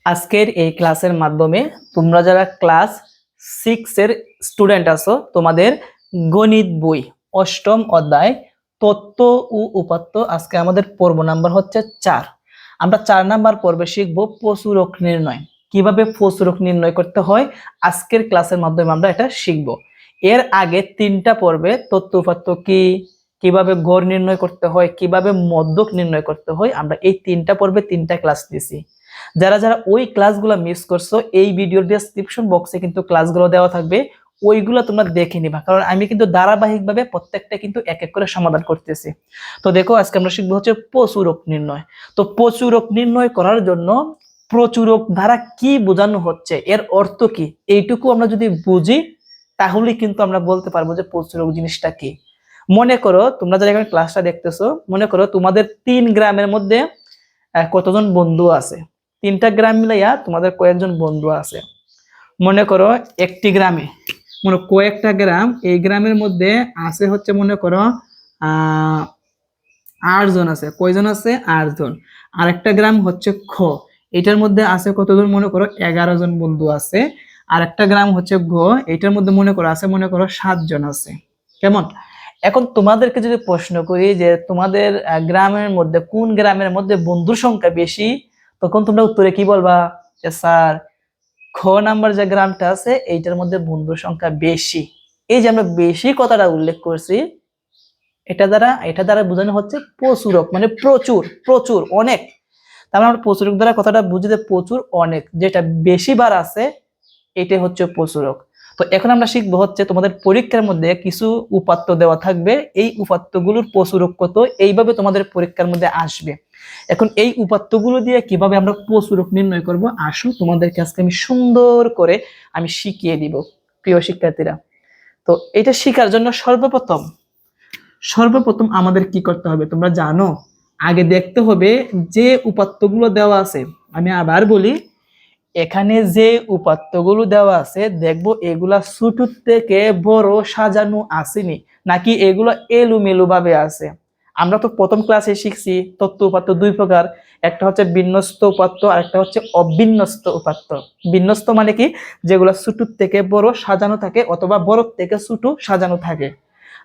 আজকের এই ক্লাসের মাধ্যমে তোমরা যারা ক্লাস 6 এর স্টুডেন্ট আছো, তোমাদের গণিত বই অষ্টম অধ্যায় তত্ত্ব ও উপাত্ত আজকে আমাদের পর্ব নাম্বার হচ্ছে 4। আমরা 4 নাম্বার পর্বে শিখব প্রচুরক নির্ণয়। কিভাবে প্রচুরক নির্ণয় করতে হয় আজকের ক্লাসের মাধ্যমে আমরা এটা শিখব। এর আগে 3টা পর্বে তত্ত্ব উপাত্ত কি, কিভাবে গড় নির্ণয় করতে হয়, কিভাবে মধ্যক নির্ণয় করতে হয়, আমরা এই 3টা পর্বে 3টা ক্লাস দিয়েছি। যারা যারা ওই ক্লাসগুলো মিস করছো, এই ভিডিওর ডেসক্রিপশন বক্সে কিন্তু ক্লাসগুলো দেওয়া থাকবে, ওইগুলো তোমরা দেখে নিবা, কারণ আমি কিন্তু ধারাবাহিকভাবে প্রত্যেকটা কিন্তু এক এক করে সমাধান করতেছি। তো দেখো, আজকে আমরা শিখবো হচ্ছে প্রচুরক নির্ণয়। তো প্রচুরক নির্ণয় করার জন্য প্রচুরক দ্বারা কি বোঝানো হচ্ছে, এর অর্থ কি, এইটুকু আমরা যদি বুঝি তাহলে কিন্তু আমরা বলতে পারবো যে প্রচুরক জিনিসটা কি। মনে করো তোমরা যারা এখানে ক্লাসটা দেখতেছো, মনে করো তোমাদের 3 গ্রামের মধ্যে কতজন বন্ধু আছে। 3টা গ্রাম মিলাইয়া তোমাদের কয়েকজন বন্ধু আছে। মনে করো একটি গ্রামে কয়েকটা গ্রাম, এই গ্রামের মধ্যে আছে হচ্ছে মনে করো 8 জন আছে। কয়জন আছে? 8 জন। আর একটা গ্রাম হচ্ছে খ, এটার মধ্যে আছে কতজন? মনে করো 11 জন বন্ধু আছে। আর একটা গ্রাম হচ্ছে ঘ, এটার মধ্যে মনে করো 7 জন আছে। কেমন? এখন তোমাদেরকে যদি প্রশ্ন করি যে তোমাদের গ্রামের মধ্যে কোন গ্রামের মধ্যে বন্ধুর সংখ্যা বেশি, তখন তোমরা উত্তরে কি বলবা? যে স্যার, খ নাম্বার যে গ্রামটা আছে এইটার মধ্যে বন্ধুর সংখ্যা বেশি। এই যে আমরা বেশি কথাটা উল্লেখ করছি, এটা দ্বারা বোঝানো হচ্ছে প্রচুরক, মানে প্রচুর, প্রচুর, অনেক। তার মানে আমরা প্রচুরক দ্বারা কথাটা বুঝি যে প্রচুর, অনেক, যেটা বেশি বার আছে এটাই হচ্ছে প্রচুরক। তো এখন আমরা শিখবো হচ্ছে তোমাদের পরীক্ষার মধ্যে কিছু উপাত্ত দেওয়া থাকবে, এই উপাত্তগুলোর প্রচুরক কত, এইভাবে তোমাদের পরীক্ষার মধ্যে আসবে। এখন এই উপাত্তগুলো দিয়ে কিভাবে আমরা প্রচুরক নির্ণয় করব, আসো তোমাদেরকে আজকে আমি সুন্দর করে আমি শিখিয়ে দিব প্রিয় শিক্ষার্থীরা। তো এটা শেখার জন্য সর্বপ্রথম আমাদের কি করতে হবে তোমরা জানো? আগে দেখতে হবে যে উপাত্তগুলো দেওয়া আছে। আমি আবার বলি, এখানে যে উপাত্তগুলো দেওয়া আছে দেখবো এগুলা ছোট থেকে বড় সাজানো আসেনি, নাকি এগুলো এলোমেলো ভাবে আছে। আমরা তো প্রথম ক্লাসে শিখছি তত্ত্ব উপাত্ত 2 প্রকার, একটা হচ্ছে বিন্যস্ত উপাত্ত আর একটা হচ্ছে অবিন্যস্ত উপাত্ত। বিন্যস্ত মানে কি? যেগুলো ছোট থেকে বড় সাজানো থাকে অথবা বড় থেকে ছোট সাজানো থাকে।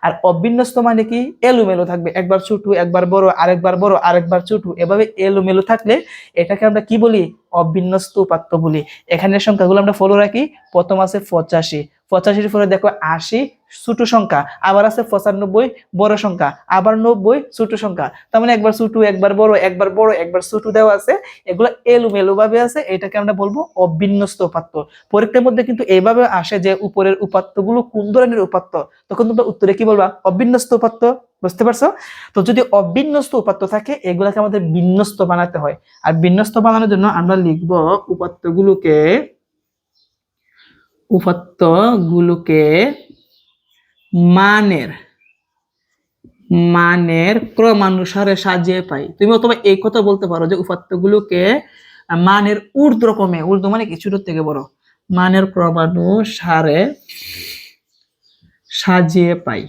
আর অবিন্যস্ত মানে কি? এলোমেলো থাকবে, একবার ছোট একবার বড় আরেকবার বড় আরেকবার ছোট, এভাবে এলোমেলো থাকলে এটাকে আমরা কি বলি? অবিন্যস্ত উপাত্ত বলি। এখানের সংখ্যাগুলো আমরা ফলো রাখি। প্রথম আছে 85, 85-এর পরে দেখো 80 ছোট সংখ্যা, আবার আছে 95 বড় সংখ্যা, আবার 90 ছোট সংখ্যা। তার মানে একবার ছোট একবার বড় একবার বড় একবার ছোট দেওয়া আছে, এগুলো এলোমেলো ভাবে আছে, এটাকে আমরা বলবো অবিন্যস্ত উপাত্ত। পরীক্ষার মধ্যে কিন্তু এইভাবে আসে যে উপরের উপাত্তগুলো কোন ধরনের উপাত্ত, তখন তোমরা উত্তরে কি বলবা? অবিন্যস্ত উপাত্ত। বুঝতে পারছো? তো যদি অবিন্যস্ত উপাত্ত থাকে এগুলাকে আমাদের বিন্যস্ত বানাতে হয়। আর বিন্যস্ত বানানোর জন্য আমরা লিখব উপাত্তগুলোকে মানের ক্রমানুসারে সাজিয়ে পাই। তুমি অথবা এই কথা বলতে পারো যে উপাত্তগুলোকে মানের ঊর্ধ্বক্রমে, ঊর্ধ্ব মানে কি? ছোট থেকে বড়, মানের ক্রমানুসারে সাজিয়ে পাই।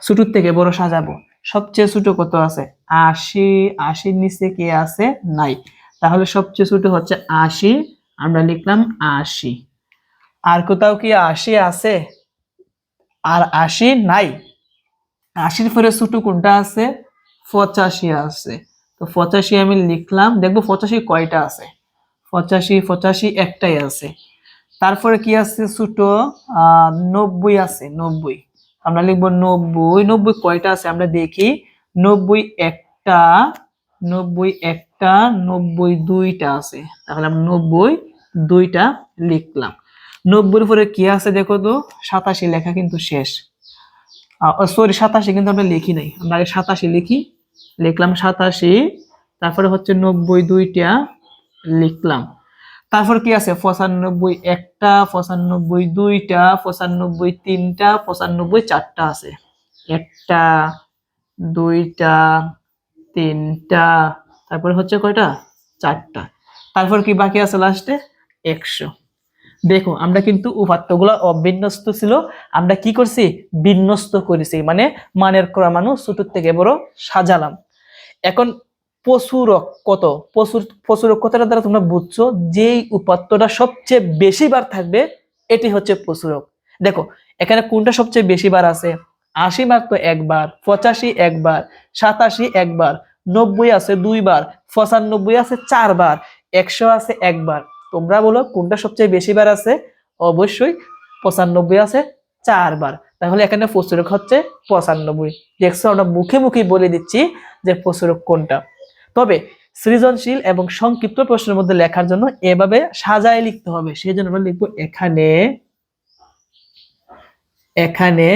ছোট থেকে বড় সাজাবো। সবচেয়ে ছোট কত আছে? 80। 80-র নিচে কি আছে? নাই। তাহলে সবচেয়ে ছোট হচ্ছে 80, আমরা লিখলাম 80। আর কোথাও কি 80 আছে? আর 80 নাই। 80-র পরে ছোট কোনটা আছে? 85 আছে। তো 85 আমি লিখলাম। দেখবো 85 কয়টা আছে? 85 একটাই আছে। তারপরে কি আছে ছোট? 90 আছে। 90 আমরা লিখবো 90। 90 কয়টা আছে আমরা দেখি। 90 একটা, 90 একটা, 90 দুইটা আছে। তাহলে আমরা 90 দুইটা লিখলাম। 90-এর পরে কি আছে দেখো তো? 87 লেখা কিন্তু শেষ। সরি, 87 কিন্তু আমরা লিখি নাই, আমরা আগে 87 লিখলাম 87। তারপরে হচ্ছে 90 দুইটা লিখলাম। তারপর কি আছে? 95 একটা, 95 দুইটা, 95 তিনটা, 95 চারটা আছে। একটা, দুইটা, তিনটা, তারপরে হচ্ছে কয়টা? চারটা। তারপর কি বাকি আছে লাস্টে? 100। দেখো, আমরা কিন্তু উপাত্তগুলো অবিন্যস্ত ছিল, আমরা কি করছি? বিন্যস্ত করেছি, মানে মানের ক্রমাণু ছোট থেকে বড় সাজালাম। এখন প্রচুরক কত, প্রচুরক কতটা দ্বারা তোমরা বুঝছো, যেই উপাত্তটা সবচেয়ে বেশি বার থাকবে এটি হচ্ছে প্রচুরক। দেখো এখানে কোনটা সবচেয়ে বেশি বার আছে, 80 বার তো একবার, 85 একবার, 87 একবার, 90 আছে 2 বার, 95 আছে 4 বার, 100 আছে একবার। তোমরা বলো কোনটা সবচেয়ে বেশি বার আছে? অবশ্যই 95 আছে 4 বার। তাহলে এখানে প্রচুরক হচ্ছে 95। দেখছো, আমরা মুখে মুখে বলে দিচ্ছি যে প্রচুরক কোনটা। তবে সৃজনশীল এবং সংক্ষিপ্ত প্রশ্নের মধ্যে লেখার জন্য এভাবে সাজায় লিখতে হবে। সেই জন্য আমরা লিখবো এখানে এখানে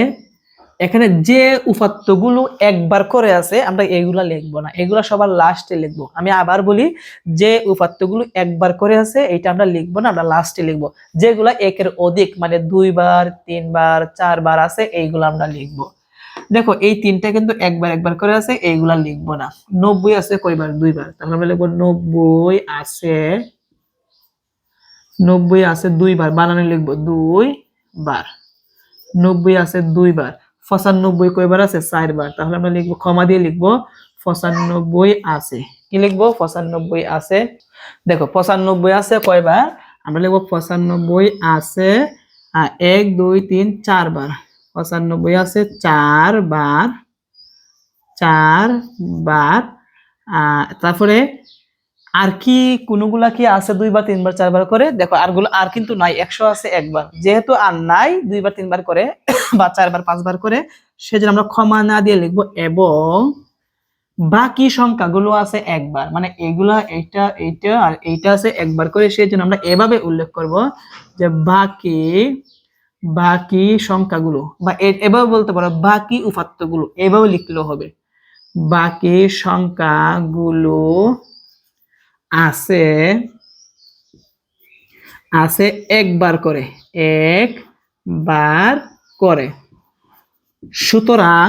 এখানে যে উপাত্তগুলো একবার করে আছে আমরা এগুলা লিখবো না, এগুলা সবার লাস্টে লিখবো। আমি আবার বলি, যে উপাত্তগুলো একবার করে আছে এটা আমরা লিখবো না, আমরা লাস্টে লিখবো। যেগুলা একের অধিক মানে 2 বার 3 বার 4 বার আছে এইগুলো আমরা লিখবো। দেখো এই তিনটা কিন্তু একবার করে আছে, এইগুলা লিখবো না। 90 আছে কয়বার? 2 বার, তাহলে আমরা লিখবো 90 আছে 2 বার, বানানে লিখবো 2 বার। 90 আছে 2 বার। 95 কয়বার আছে? 4 বার, তাহলে আমরা লিখবো, কমা দিয়ে লিখবো 95 আছে। কি লিখবো? 95 আছে। দেখো 95 আছে কয়বার? আমরা লিখবো 95 আছে 1 2 3 4 বার। 95 আছে 4 বার, 4 বার। তারপরে আর কি কোনগুলা কি আছে 2 বার 3 বার 4 বার করে? দেখো আরগুলো আর কিন্তু নাই। 100 আছে একবার, যেহেতু আর নাই 2 বার 3 বার করে বা 4 বার 5 বার করে, সেজন্য আমরা ক্ষমা না দিয়ে লিখবো এবং বাকি সংখ্যাগুলো আছে একবার, মানে এগুলা এইটা এইটা আর এইটা আছে একবার করে, সেজন্য আমরা এভাবে উল্লেখ করব যে বাকি সংখ্যাগুলো, বা এভাবে বলতে পারো বাকি উপাত্তগুলো, এভাবে লিখলেও হবে। বাকি সংখ্যাগুলো আছে একবার করে, একবার করে। সুতরাং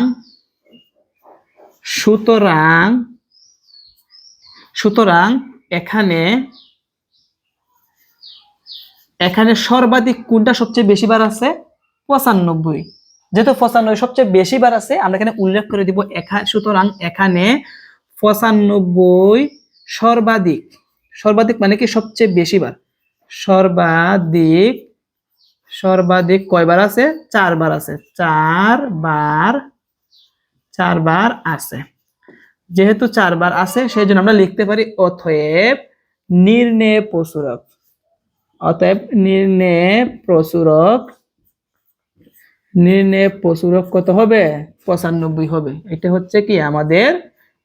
এখানে সর্বাধিক কোনটা সবচেয়ে বেশি বার আছে? 95। যেহেতু 95 সবচেয়ে বেশি বার আছে আমরা এখানে উল্লেখ করে দিব। সুতরাং এখানে 95 সর্বাধিক মানে কি? সবচেয়ে বেশি বার। সর্বাধিক কয়বার আছে? 4 বার আছে। 4 বার আছে। যেহেতু 4 বার আছে সেই জন্য আমরা লিখতে পারি অতএব নির্ণেয় প্রচুরক কত হবে? 95 হবে। এটা হচ্ছে কি আমাদের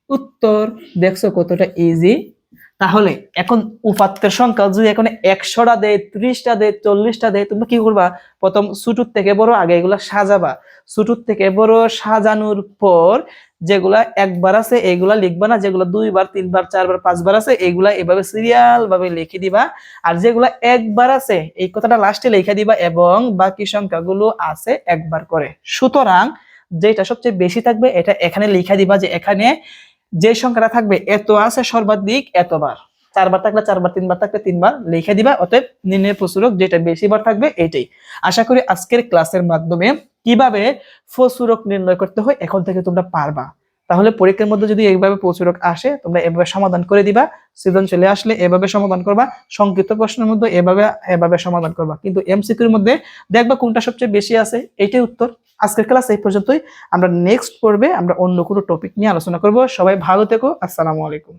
উত্তর। দেখছো কতটা ইজি। তাহলে এখন উপাত্তের সংখ্যা যদি এখন 100টা দেয়, 30টা দেয়, 40টা দেয়, তুমি কি করবা? প্রথম ছোট থেকে বড় আগে এগুলা সাজাবা। ছোট থেকে বড় সাজানোর পর যেগুলা একবার আছে এগুলা লিখবা না, যেগুলা 2 বার 3 বার 4 বার 5 বার আছে এগুলা এভাবে সিরিয়াল ভাবে লিখে দিবা। আর যেগুলা একবার আছে এই কথাটা লাস্টে লিখে দিবা এবং বাকি সংখ্যাগুলো আছে একবার করে। সুতরাং যেটা সবচেয়ে বেশি থাকবে এটা এখানে লিখে দিবা, যে এখানে যে সংখ্যাটা থাকবে এত আছে সর্বাধিক এতবার। 4 বার থাকলে 4 বার, 3 বার থাকলে 3 বার লিখে দিবা। অতএব নির্ণয় প্রচুরক যেটা বেশি বার থাকবে এটাই। আশা করি আজকের ক্লাসের মাধ্যমে কিভাবে প্রচুরক নির্ণয় করতে হয় এখন থেকে তোমরা পারবা। তাহলে পরীক্ষার মধ্যে যদি এইভাবে প্রচুরক আসে তোমরা এভাবে সমাধান করে দিবা। সৃজনশীলে আসলে এভাবে সমাধান করবা, সংক্ষিপ্ত প্রশ্নের মধ্যে এভাবে সমাধান করবা। কিন্তু এমসিকিউর মধ্যে দেখবা কোনটা সবচেয়ে বেশি আছে এটাই উত্তর। আজকের ক্লাস এই পর্যন্তই। আমরা নেক্সট পর্বে আমরা অন্য কোনো টপিক নিয়ে আলোচনা করব। সবাই ভালো থেকো। আসসালামু আলাইকুম।